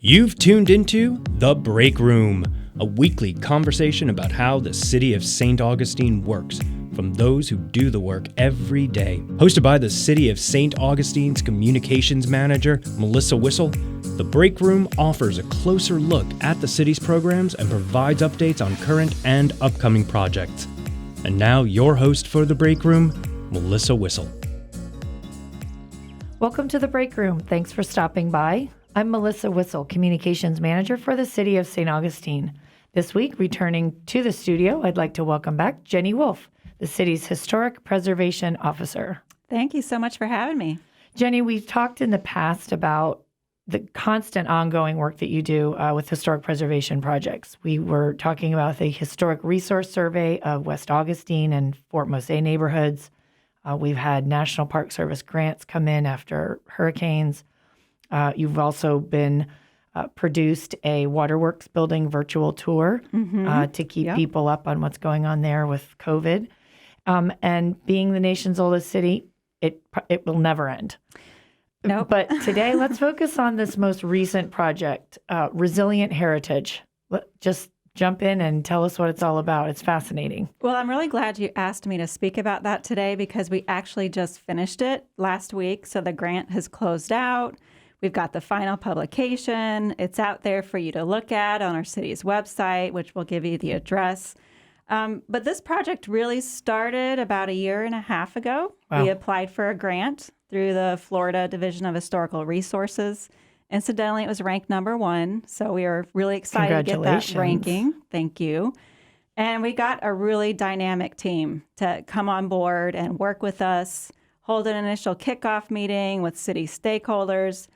You've tuned into The Break Room, a weekly conversation about how the city of St. Augustine works, from those who do the work every day. Hosted by the City of St. Augustine's Communications Manager, Melissa Whistle, The Break Room offers a closer look at the city's programs and provides updates on current and upcoming projects. And now, your host for The Break Room, Melissa Whistle. Welcome to The Break Room. Thanks for stopping by. I'm Melissa Whistle, Communications Manager for the City of St. Augustine. This week, returning to the studio, I'd like to welcome back Jenny Wolfe, the city's Historic Preservation Officer. Thank you so much for having me. Jenny, we've talked in the past about the constant ongoing work that you do with historic preservation projects. We were talking about the Historic Resource Survey of West Augustine and Fort Mose neighborhoods. We've had National Park Service grants come in after hurricanes. You've also been produced a Waterworks building virtual tour to keep people up on what's going on there with COVID. And being the nation's oldest city, it will never end. Nope. But today, let's focus on this most recent project, Resilient Heritage. Just jump in and tell us what it's all about. It's fascinating. Well, I'm really glad you asked me to speak about that today because we actually just finished it last week. So the grant has closed out. We've got the final publication. It's out there for you to look at on our city's website, which will give you the address. But this project really started about a year and a half ago. Wow. We applied for a grant through the Florida Division of Historical Resources. Incidentally, it was ranked number 1, so we are really excited to get that ranking. Thank you. And we got a really dynamic team to come on board and work with us, hold an initial kickoff meeting with city stakeholders.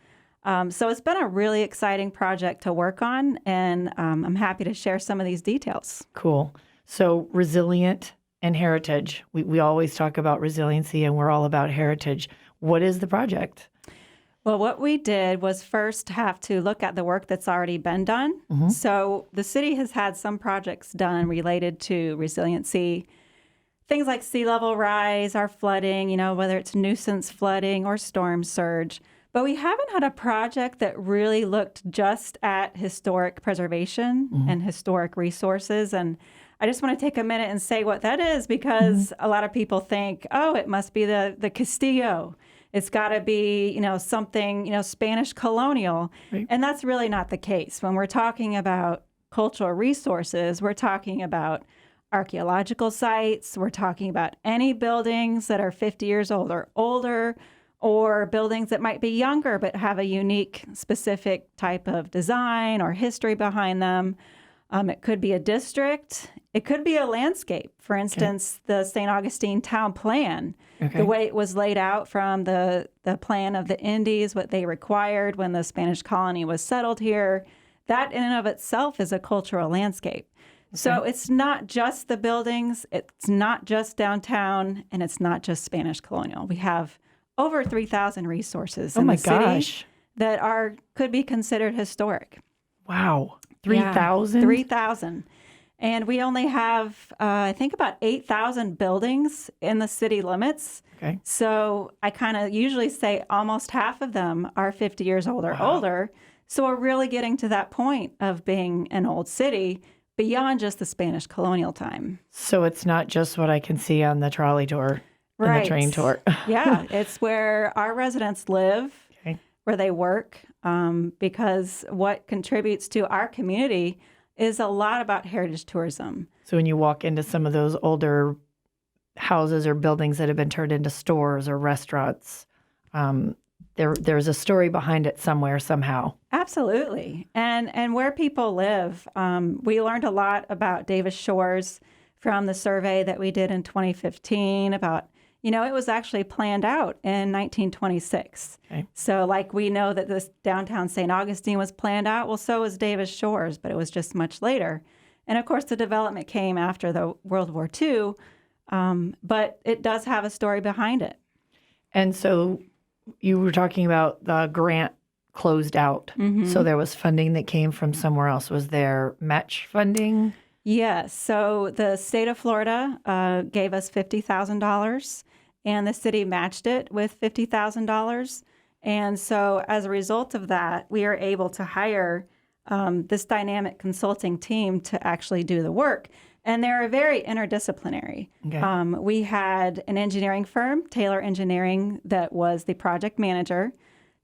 So it's been a really exciting project to work on, and I'm happy to share some of these details. Cool. So resilient and heritage. We always talk about resiliency, and we're all about heritage. What is the project? Well, what we did was first have to look at the work that's already been done. So the city has had some projects done related to resiliency, things like sea level rise or flooding, whether it's nuisance flooding or storm surge. But we haven't had a project that really looked just at historic preservation and historic resources. And I just want to take a minute and say what that is, because a lot of people think, oh, it must be the Castillo. It's got to be, something, Spanish colonial. Right. And that's really not the case. When we're talking about cultural resources, we're talking about archaeological sites. We're talking about any buildings that are 50 years old or older, or buildings that might be younger but have a unique, specific type of design or history behind them. It could be a district. It could be a landscape. For instance, the St. Augustine town plan, the way it was laid out from the plan of the Indies, what they required when the Spanish colony was settled here, that in and of itself is a cultural landscape. So it's not just the buildings, it's not just downtown, and it's not just Spanish colonial. We have over 3,000 resources in the city that could be considered historic. Wow. 3,000? 3,000. And we only have, I think, about 8,000 buildings in the city limits. Okay. So I kind of usually say almost half of them are 50 years old or older. So we're really getting to that point of being an old city beyond just the Spanish colonial time. So it's not just what I can see on the trolley tour and the train tour. Yeah, it's where our residents live, where they work, because what contributes to our community is a lot about heritage tourism. So when you walk into some of those older houses or buildings that have been turned into stores or restaurants, there's a story behind it somewhere, somehow. Absolutely. And where people live, we learned a lot about Davis Shores from the survey that we did in 2015 about, it was actually planned out in 1926. Okay. So like we know that this downtown St. Augustine was planned out, well, so was Davis Shores, but it was just much later. And of course, the development came after the World War II, but it does have a story behind it. And so you were talking about the grant closed out. So there was funding that came from somewhere else. Was there match funding? Yes. So the state of Florida gave us $50,000, and the city matched it with $50,000. And so as a result of that, we are able to hire this dynamic consulting team to actually do the work. And they're very interdisciplinary. Okay. We had an engineering firm, Taylor Engineering, that was the project manager.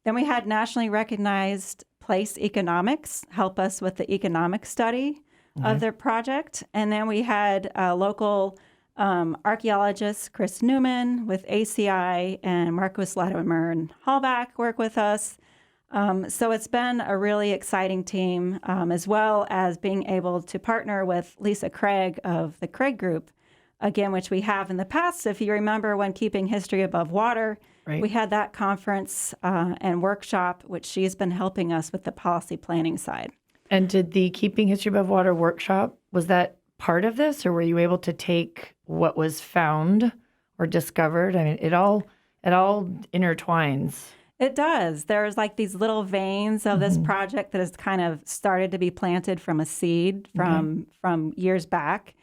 Then we had nationally recognized Place Economics help us with the economic study of their project. And then we had local archaeologist Chris Newman with ACI and Marcus Latimer and Hallback work with us. So it's been a really exciting team, as well as being able to partner with Lisa Craig of the Craig Group, again, which we have in the past. If you remember when Keeping History Above Water, Right. we had that conference and workshop, which she's been helping us with the policy planning side. And did the Keeping History Above Water workshop, was that part of this, or were you able to take what was found or discovered? I mean, it all intertwines. It does. There's like these little veins of this project that has kind of started to be planted from a seed from years back.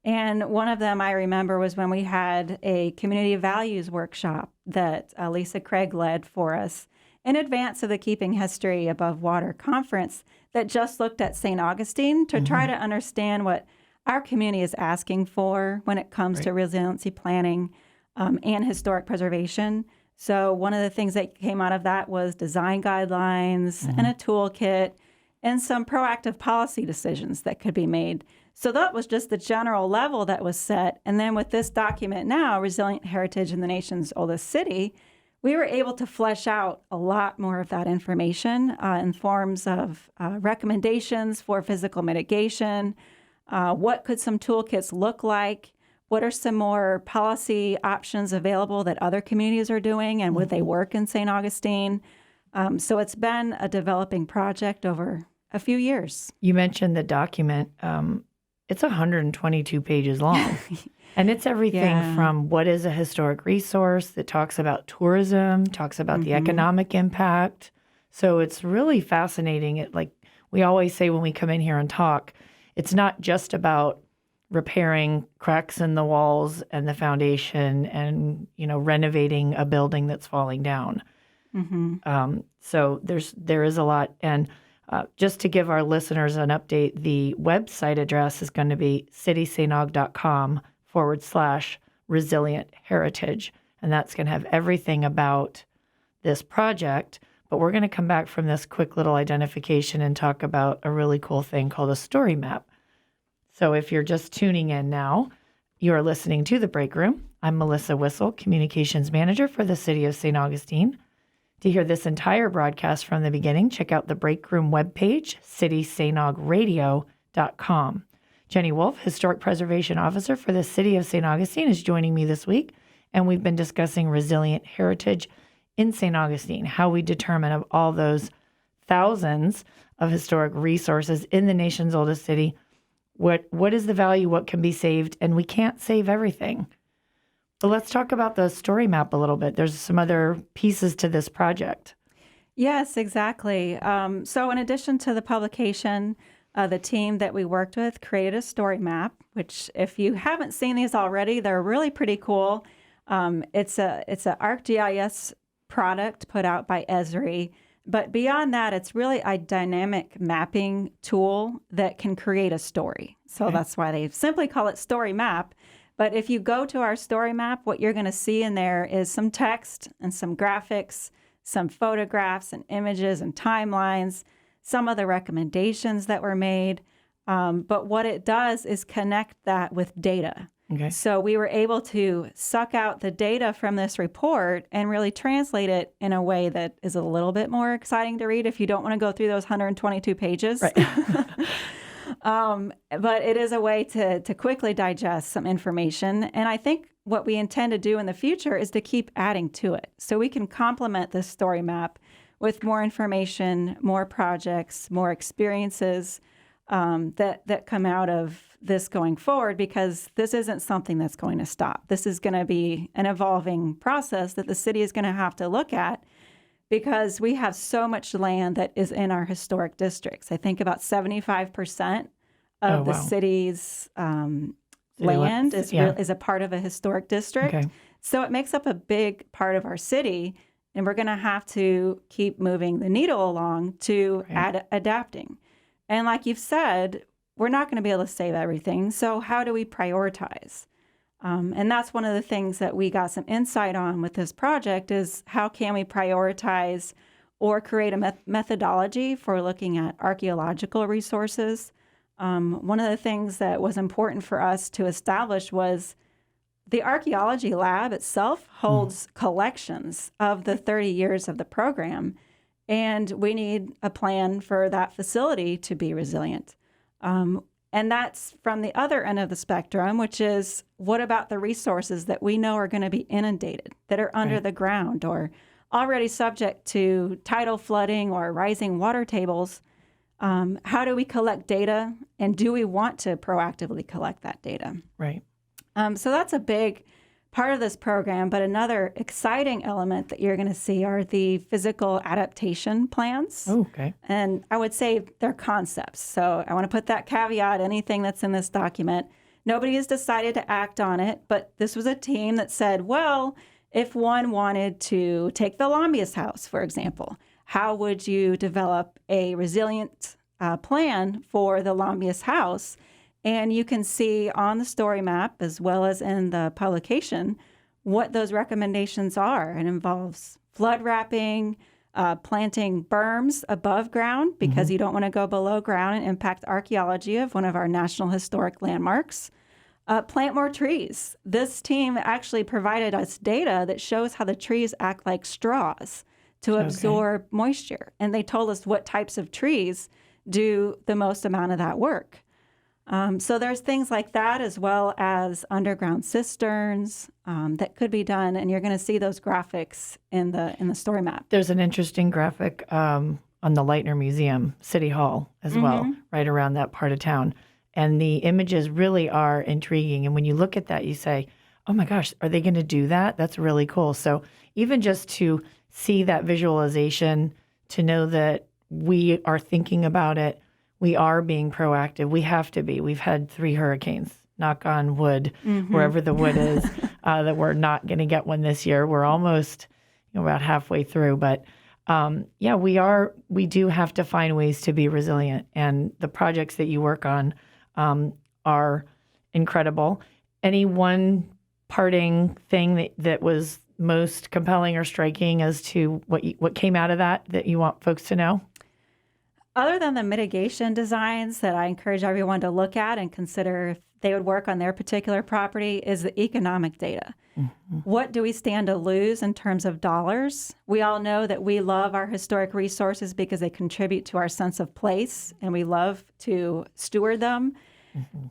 And one of them I remember was when we had a community values workshop that Lisa Craig led for us in advance of the Keeping History Above Water conference that just looked at St. Augustine to try to understand what our community is asking for when it comes to resiliency planning and historic preservation. So one of the things that came out of that was design guidelines and a toolkit and some proactive policy decisions that could be made. So that was just the general level that was set. And then with this document now, Resilient Heritage in the Nation's Oldest City, we were able to flesh out a lot more of that information in forms of recommendations for physical mitigation. What could some toolkits look like? What are some more policy options available that other communities are doing, and would they work in St. Augustine? So it's been a developing project over a few years. You mentioned the document. It's 122 pages long. And it's everything from what is a historic resource that talks about tourism, talks about the economic impact. So it's really fascinating. It, like we always say when we come in here and talk, it's not just about repairing cracks in the walls and the foundation and, renovating a building that's falling down. So there is a lot. And just to give our listeners an update, the website address is going to be citysaintog.com/resilient heritage. And that's going to have everything about this project. But we're going to come back from this quick little identification and talk about a really cool thing called a story map. So if you're just tuning in now, you are listening to The Break Room. I'm Melissa Whistle, Communications Manager for the City of St. Augustine. To hear this entire broadcast from the beginning, check out the Break Room webpage, citysaintaug.radio.com. Jenny Wolfe, Historic Preservation Officer for the City of St. Augustine, is joining me this week, and we've been discussing resilient heritage in St. Augustine, how we determine of all those thousands of historic resources in the nation's oldest city, what is the value, what can be saved, and we can't save everything. But let's talk about the story map a little bit. There's some other pieces to this project. Yes, exactly. So in addition to the publication, the team that we worked with created a story map, which if you haven't seen these already, they're really pretty cool. It's a ArcGIS product put out by Esri. But beyond that, it's really a dynamic mapping tool that can create a story. So that's why they simply call it Story Map. But if you go to our story map, what you're going to see in there is some text and some graphics, some photographs and images and timelines, some of the recommendations that were made. But what it does is connect that with data. Okay. So we were able to suck out the data from this report and really translate it in a way that is a little bit more exciting to read if you don't want to go through those 122 pages. Right. But it is a way to quickly digest some information. And I think what we intend to do in the future is to keep adding to it. So we can complement this story map with more information, more projects, more experiences that come out of this going forward, because this isn't something that's going to stop. This is going to be an evolving process that the city is going to have to look at, because we have so much land that is in our historic districts. I think about 75% of the city's land is a part of a historic district. Okay. So it makes up a big part of our city. And we're going to have to keep moving the needle along to adapting. And like you've said, we're not going to be able to save everything. So how do we prioritize? And that's one of the things that we got some insight on with this project is how can we prioritize or create a methodology for looking at archaeological resources. One of the things that was important for us to establish was the archaeology lab itself holds collections of the 30 years of the program, and we need a plan for that facility to be resilient. And that's from the other end of the spectrum, which is what about the resources that we know are going to be inundated, that are under the ground or already subject to tidal flooding or rising water tables? How do we collect data, and do we want to proactively collect that data? Right. So that's a big part of this program. But another exciting element that you're going to see are the physical adaptation plans. Oh, okay. And I would say they're concepts. So I want to put that caveat, anything that's in this document. Nobody has decided to act on it, but this was a team that said, well, if one wanted to take the Lombius House, for example, how would you develop a resilient plan for the Lombius House? And you can see on the story map, as well as in the publication, what those recommendations are. It involves flood wrapping, planting berms above ground because you don't want to go below ground and impact archaeology of one of our National Historic Landmarks. Plant more trees. This team actually provided us data that shows how the trees act like straws to absorb moisture. And they told us what types of trees do the most amount of that work. So there's things like that, as well as underground cisterns that could be done, and you're going to see those graphics in the story map. There's an interesting graphic on the Leitner Museum, City Hall, as well, right around that part of town. And the images really are intriguing. And when you look at that, you say, oh my gosh, are they going to do that? That's really cool. So even just to see that visualization, to know that we are thinking about it, we are being proactive. We have to be. We've had 3 hurricanes, knock on wood, wherever the wood is, that we're not going to get one this year. We're almost about halfway through. But we do have to find ways to be resilient. And the projects that you work on are incredible. Any one parting thing that was most compelling or striking as to what came out of that you want folks to know? Other than the mitigation designs that I encourage everyone to look at and consider if they would work on their particular property is the economic data. What do we stand to lose in terms of dollars? We all know that we love our historic resources because they contribute to our sense of place, and we love to steward them.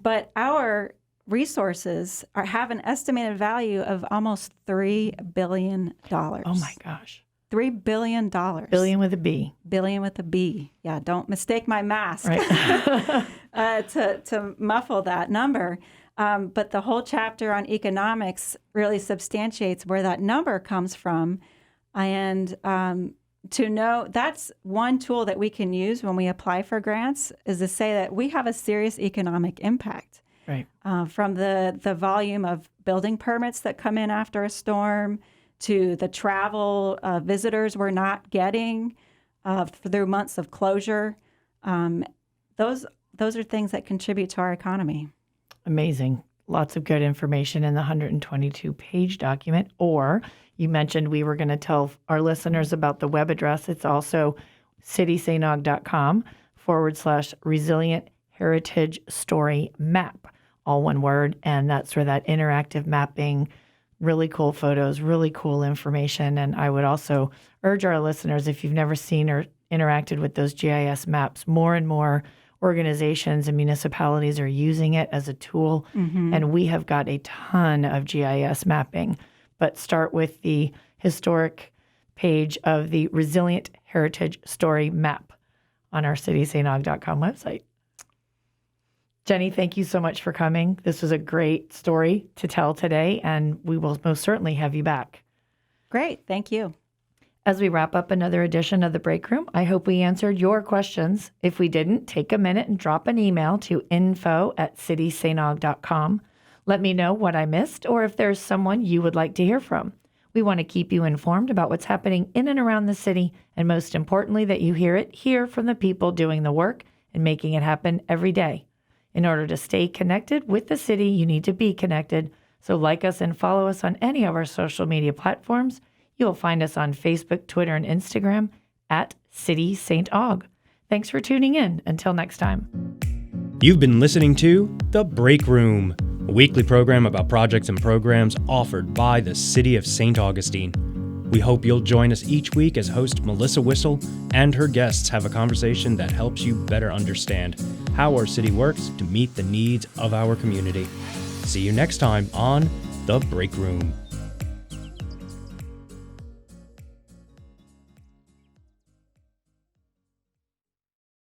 But our resources have an estimated value of almost $3 billion. Oh my gosh. $3 billion. Billion with a B. Billion with a B. Yeah, don't mistake my mask to muffle that number. But the whole chapter on economics really substantiates where that number comes from. And to know that's one tool that we can use when we apply for grants is to say that we have a serious economic impact. Right. From the volume of building permits that come in after a storm, to the travel visitors we're not getting through months of closure. Those are things that contribute to our economy. Amazing. Lots of good information in the 122-page document. Or you mentioned we were going to tell our listeners about the web address. It's also citysanog.com/resilient heritage story map, all one word. And that's where that interactive mapping, really cool photos, really cool information. And I would also urge our listeners, if you've never seen or interacted with those GIS maps, more and more organizations and municipalities are using it as a tool. And we have got a ton of GIS mapping. But start with the historic page of the Resilient Heritage Story Map on our citysanog.com website. Jenny, thank you so much for coming. This was a great story to tell today, and we will most certainly have you back. Great. Thank you. As we wrap up another edition of The Break Room, I hope we answered your questions. If we didn't, take a minute and drop an email to info@citysanog.com. Let me know what I missed or if there's someone you would like to hear from. We want to keep you informed about what's happening in and around the city, and most importantly, that you hear it here from the people doing the work and making it happen every day. In order to stay connected with the city, you need to be connected. So like us and follow us on any of our social media platforms. You'll find us on Facebook, Twitter, and Instagram at City St. Aug. Thanks for tuning in. Until next time. You've been listening to The Break Room, a weekly program about projects and programs offered by the City of St. Augustine. We hope you'll join us each week as host Melissa Whistle and her guests have a conversation that helps you better understand how our city works to meet the needs of our community. See you next time on The Break Room.